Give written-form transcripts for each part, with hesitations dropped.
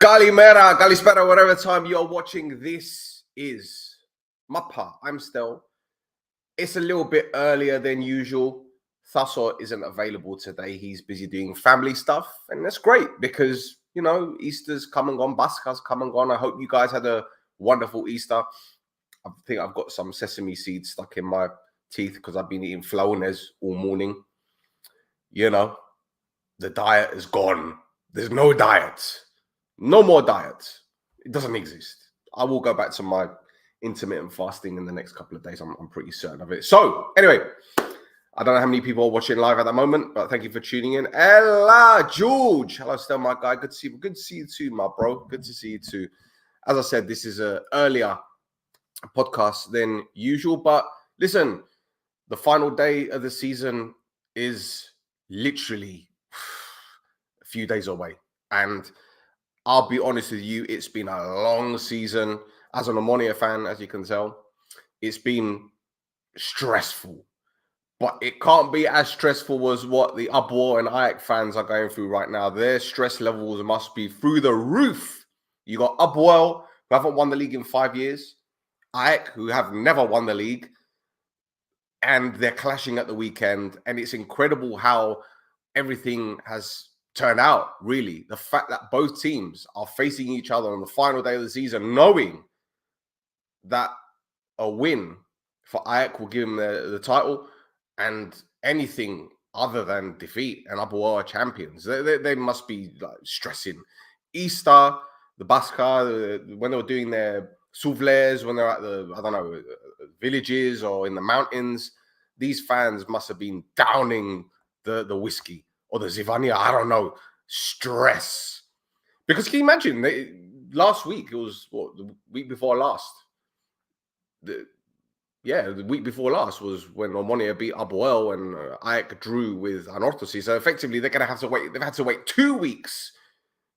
Kalimera, Kalispera, whatever time you're watching, this is Mappa. I'm Stel. It's a little bit earlier than usual. Thasso isn't available today. He's busy doing family stuff, and that's great because, you know, Easter's come and gone, Pascha's come and gone. I hope you guys had a wonderful Easter. I think I've got some sesame seeds stuck in my teeth because I've been eating flaunes all morning. You know, the diet is gone. There's no diet. No more diet. It doesn't exist. I will go back to my intermittent fasting in the next couple of days. I'm pretty certain of it. So, anyway, I don't know how many people are watching live at the moment, but thank you for tuning in. Ella, George. Hello, Stel, my guy. Good to see you. Good to see you too, my bro. Good to see you too. As I said, this is an earlier podcast than usual, but listen, the final day of the season is literally a few days away. And I'll be honest with you, it's been a long season. As an Omonia fan, as you can tell, it's been stressful. But it can't be as stressful as what the APOEL and AEK fans are going through right now. Their stress levels must be through the roof. You got APOEL, who haven't won the league in 5 years. AEK, who have never won the league. And they're clashing at the weekend. And it's incredible how everything has turned out, really. The fact that both teams are facing each other on the final day of the season, knowing that a win for AEK will give them the title, and anything other than defeat and APOEL are champions. They must be like stressing. Easter, the Pascha, when they were doing their souvlers, when they're at the, I don't know, villages or in the mountains, these fans must have been downing the whiskey or the Zivania, I don't know, stress. Because can you imagine, last week, it was, what, the week before last? The week before last was when Omonia beat APOEL and AEK drew with Anorthosis. So effectively, they're going to have to wait. They've had to wait 2 weeks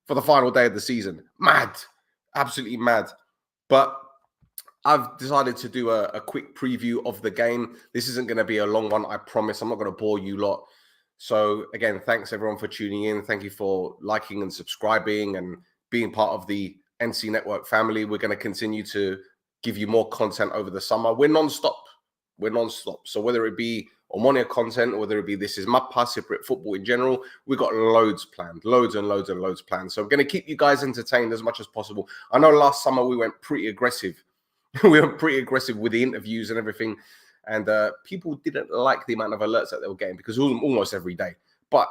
for the final day of the season. Mad. Absolutely mad. But I've decided to do a quick preview of the game. This isn't going to be a long one, I promise. I'm not going to bore you lot. So again, thanks everyone for tuning in. Thank you for liking and subscribing and being part of the NC Network family. We're going to continue to give you more content over the summer. We're non-stop. So whether it be Omonia content, or whether it be This Is Mappa, Cypriot football in general, we've got loads planned, loads and loads and loads planned. So I'm going to keep you guys entertained as much as possible. I know last summer we went pretty aggressive. We were pretty aggressive with the interviews and everything. And people didn't like the amount of alerts that they were getting because it was almost every day. But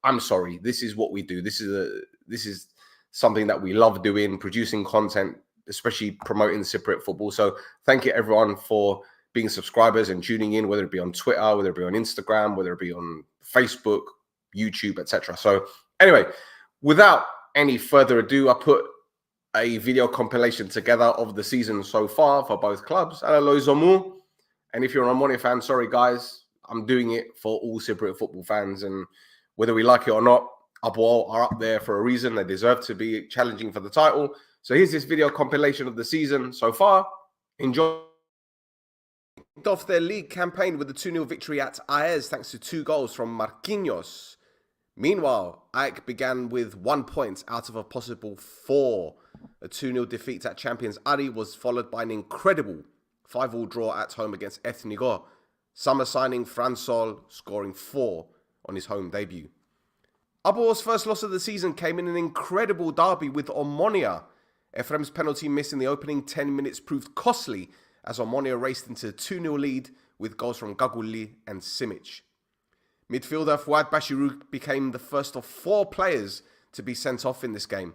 I'm sorry, this is what we do. This is something that we love doing, producing content, especially promoting Cypriot football. So thank you everyone for being subscribers and tuning in, whether it be on Twitter, whether it be on Instagram, whether it be on Facebook, YouTube, etc. So anyway, without any further ado, I put a video compilation together of the season so far for both clubs. Hello, Zomu. And if you're an Omonia fan, sorry guys, I'm doing it for all Cypriot football fans. And whether we like it or not, APOEL are up there for a reason. They deserve to be challenging for the title. So here's this video compilation of the season so far. Enjoy. Off their league campaign with a 2-0 victory at AES thanks to 2 goals from Marquinhos. Meanwhile, AEK began with 1 point out of a possible 4. A 2-0 defeat at champions Ari was followed by an incredible 5-5 draw at home against Ethnigo. Summer signing Fransol scoring 4 on his home debut. APOEL's first loss of the season came in an incredible derby with Omonia. Efrem's penalty miss in the opening 10 minutes proved costly as Omonia raced into a 2-0 lead with goals from Gaguli and Simic. Midfielder Fouad Bashirou became the first of 4 players to be sent off in this game.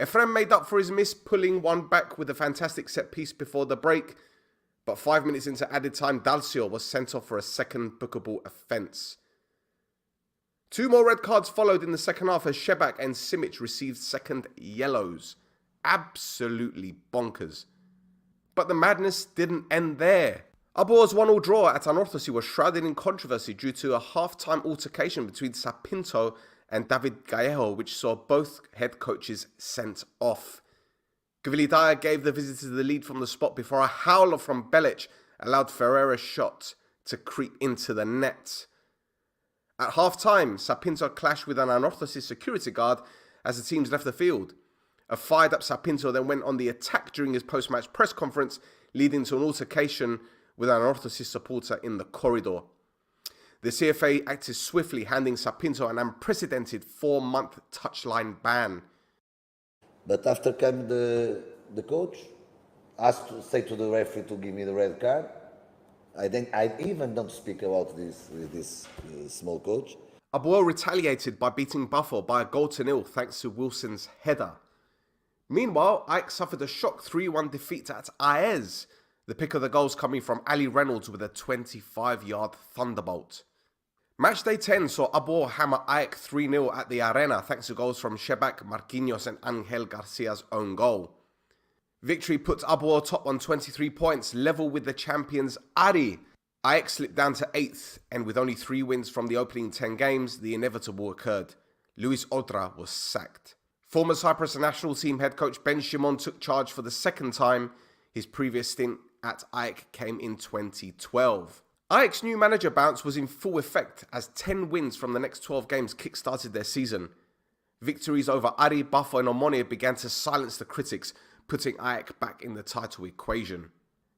Efrem made up for his miss, pulling one back with a fantastic set piece before the break, but 5 minutes into added time, Dalcio was sent off for a second bookable offence. 2 more red cards followed in the second half as Shebak and Simic received second yellows. Absolutely bonkers. But the madness didn't end there. APOEL's 1-1 draw at Anorthosis was shrouded in controversy due to a half-time altercation between Sapinto and David Gallejo, which saw both head coaches sent off. Gvilidaya gave the visitors the lead from the spot before a howler from Belic allowed Ferreira's shot to creep into the net. At half-time, Sapinto clashed with an Anorthosis security guard as the teams left the field. A fired-up Sapinto then went on the attack during his post-match press conference, leading to an altercation with an Anorthosis supporter in the corridor. The CFA acted swiftly, handing Sapinto an unprecedented 4-month touchline ban. But after came the coach, asked to say to the referee to give me the red card. I even don't speak about this with this small coach. APOEL retaliated by beating Buffalo by a 1-0 thanks to Wilson's header. Meanwhile, AEK suffered a shock 3-1 defeat at AES, the pick of the goals coming from Ali Reynolds with a 25-yard thunderbolt. Matchday 10 saw APOEL hammer AEK 3-0 at the Arena thanks to goals from Shebak, Marquinhos and Angel Garcia's own goal. Victory puts APOEL top on 23 points, level with the champions Ari. AEK slipped down to 8th, and with only 3 wins from the opening 10 games, the inevitable occurred. Luis Odra was sacked. Former Cyprus national team head coach Ben Shimon took charge for the second time. His previous stint at AEK came in 2012. AEK's new manager bounce was in full effect as 10 wins from the next 12 games kick-started their season. Victories over Ari, Buffo and Omonia began to silence the critics, putting AEK back in the title equation.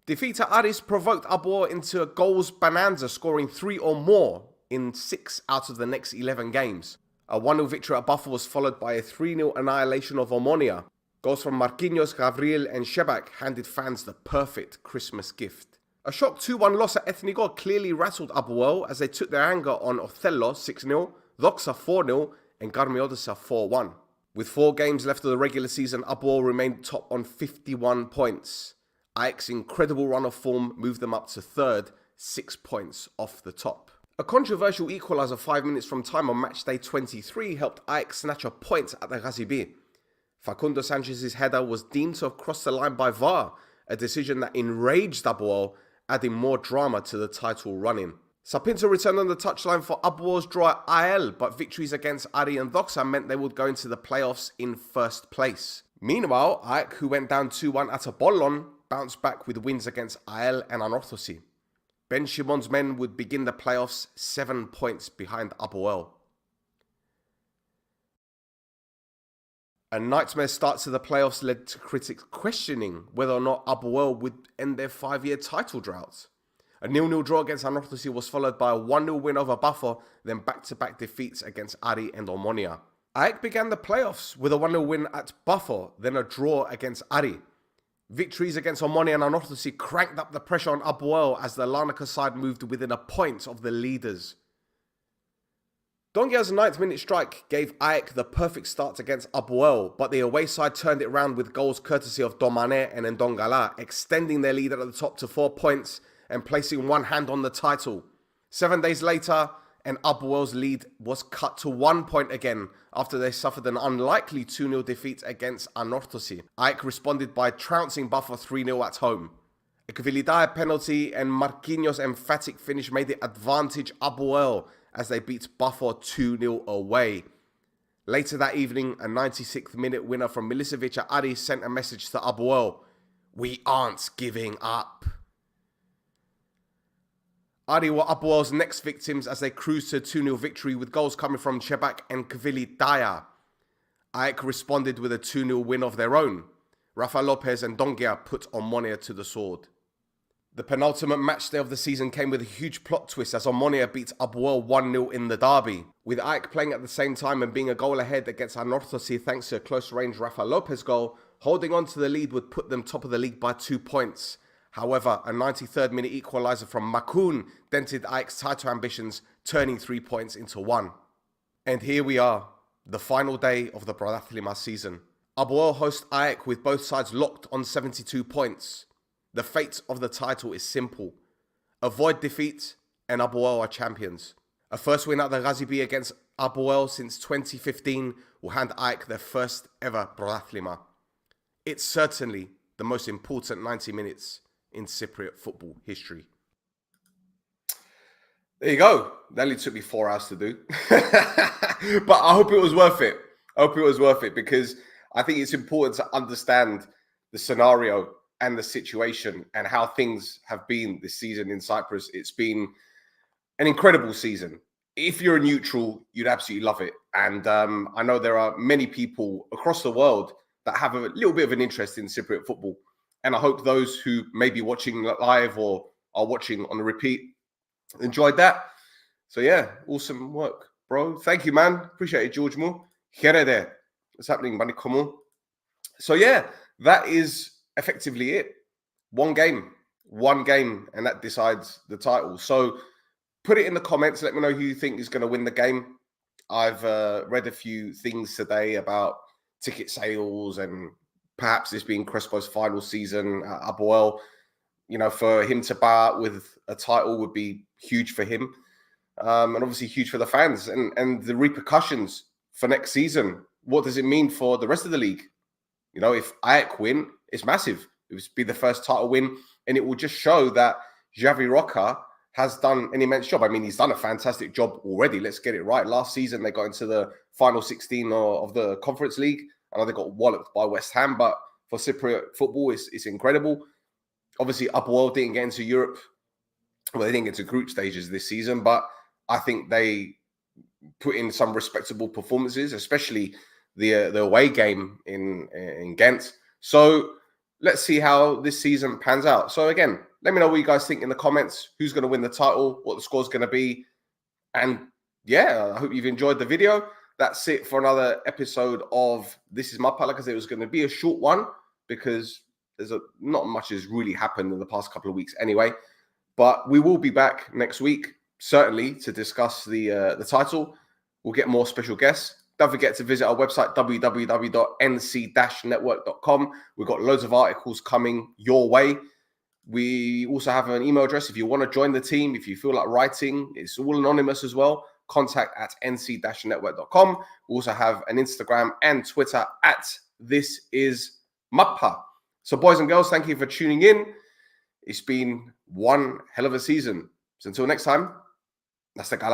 Defeat at Aris provoked APOEL into a goals bonanza, scoring 3 or more in 6 out of the next 11 games. A 1-0 victory at Buffalo was followed by a 3-0 annihilation of Omonia. Goals from Marquinhos, Gabriel and Shebak handed fans the perfect Christmas gift. A shock 2-1 loss at Ethnigor clearly rattled APOEL as they took their anger on Othello 6-0, Doxa 4-0 and Garmiodesa 4-1. With 4 games left of the regular season, APOEL remained top on 51 points. AEK's incredible run of form moved them up to 3rd, 6 points off the top. A controversial equaliser 5 minutes from time on match day 23 helped AEK snatch a point at the Ghazibi. Facundo Sanchez's header was deemed to have crossed the line by VAR, a decision that enraged APOEL, adding more drama to the title run-in. Sapinto returned on the touchline for APOEL's draw at AEL, but victories against Ari and Doxa meant they would go into the playoffs in 1st place. Meanwhile, AEK, who went down 2-1 at Apollon, bounced back with wins against AEL and Anorthosis. Ben Shimon's men would begin the playoffs 7 points behind APOEL. A nightmare start to the playoffs led to critics questioning whether or not APOEL would end their 5-year title drought. A 0-0 draw against Anorthosis was followed by a 1-0 win over Buffalo, then back-to-back defeats against Ari and Omonia. AEK began the playoffs with a 1-0 win at Buffalo, then a draw against Ari. Victories against Omonia and Anorthosis cranked up the pressure on APOEL as the Larnaca side moved within a point of the leaders. Dongia's 9th minute strike gave AEK the perfect start against APOEL, but the away side turned it around with goals courtesy of Domane and Ndongala, extending their lead at the top to 4 points and placing one hand on the title. 7 days later, and APOEL's lead was cut to 1 point again after they suffered an unlikely 2-0 defeat against Anorthosis. AEK responded by trouncing Buffalo 3-0 at home. A Kvilidaya penalty and Marquinhos' emphatic finish made it advantage APOEL as they beat Buffalo 2-0 away. Later that evening, a 96th minute winner from Milicevic at Ari sent a message to APOEL: "We aren't giving up." Ari were APOEL's next victims as they cruised to a 2-0 victory with goals coming from Shebak and Kvilidaya. AEK responded with a 2-0 win of their own. Rafa Lopez and Dongia put Omonia to the sword. The penultimate matchday of the season came with a huge plot twist as Omonia beat APOEL 1-0 in the derby. With AEK playing at the same time and being a goal ahead against Anorthosis thanks to a close-range Rafa Lopez goal, holding on to the lead would put them top of the league by 2 points. However, a 93rd minute equaliser from Makun dented AEK's title ambitions, turning 3 points into 1. And here we are, the final day of the Prodathlima season. APOEL host AEK with both sides locked on 72 points. The fate of the title is simple: avoid defeat and APOEL are champions. A first win at the Ghazibi against APOEL since 2015 will hand AEK their first ever Prodathlima. It's certainly the most important 90 minutes in Cypriot football history. There you go. That only took me 4 hours to do. But I hope it was worth it. Because I think it's important to understand the scenario and the situation and how things have been this season in Cyprus. It's been an incredible season. If you're a neutral, you'd absolutely love it. And I know there are many people across the world that have a little bit of an interest in Cypriot football. And I hope those who may be watching live or are watching on a repeat enjoyed that. So yeah, awesome work, bro. Thank you, man. Appreciate it, George Moore. Here there. What's happening, buddy? Come on. So yeah, that is effectively it. One game, and that decides the title. So put it in the comments. Let me know who you think is going to win the game. I've read a few things today about ticket sales and perhaps this being Crespo's final season at APOEL. You know, for him to bow out with a title would be huge for him. And obviously huge for the fans and the repercussions for next season. What does it mean for the rest of the league? You know, if AEK win, it's massive. It would be the first title win, and it will just show that Javi Roca has done an immense job. I mean, he's done a fantastic job already. Let's get it right. Last season, they got into the final 16 of the Conference League. I know they got walloped by West Ham, but for Cypriot football, it's incredible. Obviously, APOEL didn't get into Europe. Well, they didn't get to group stages this season, but I think they put in some respectable performances, especially the away game in Ghent. So let's see how this season pans out. So again, let me know what you guys think in the comments. Who's going to win the title? What the score's going to be? And yeah, I hope you've enjoyed the video. That's it for another episode of This Is Mappa. Like I said, it was going to be a short one because there's not much has really happened in the past couple of weeks anyway. But we will be back next week, certainly, to discuss the title. We'll get more special guests. Don't forget to visit our website, www.nc-network.com. We've got loads of articles coming your way. We also have an email address if you want to join the team, if you feel like writing. It's all anonymous as well. Contact at nc-network.com. We also have an Instagram and Twitter at This Is Mappa. So boys and girls, thank you for tuning in. It's been one hell of a season. So until next time, that's the gala.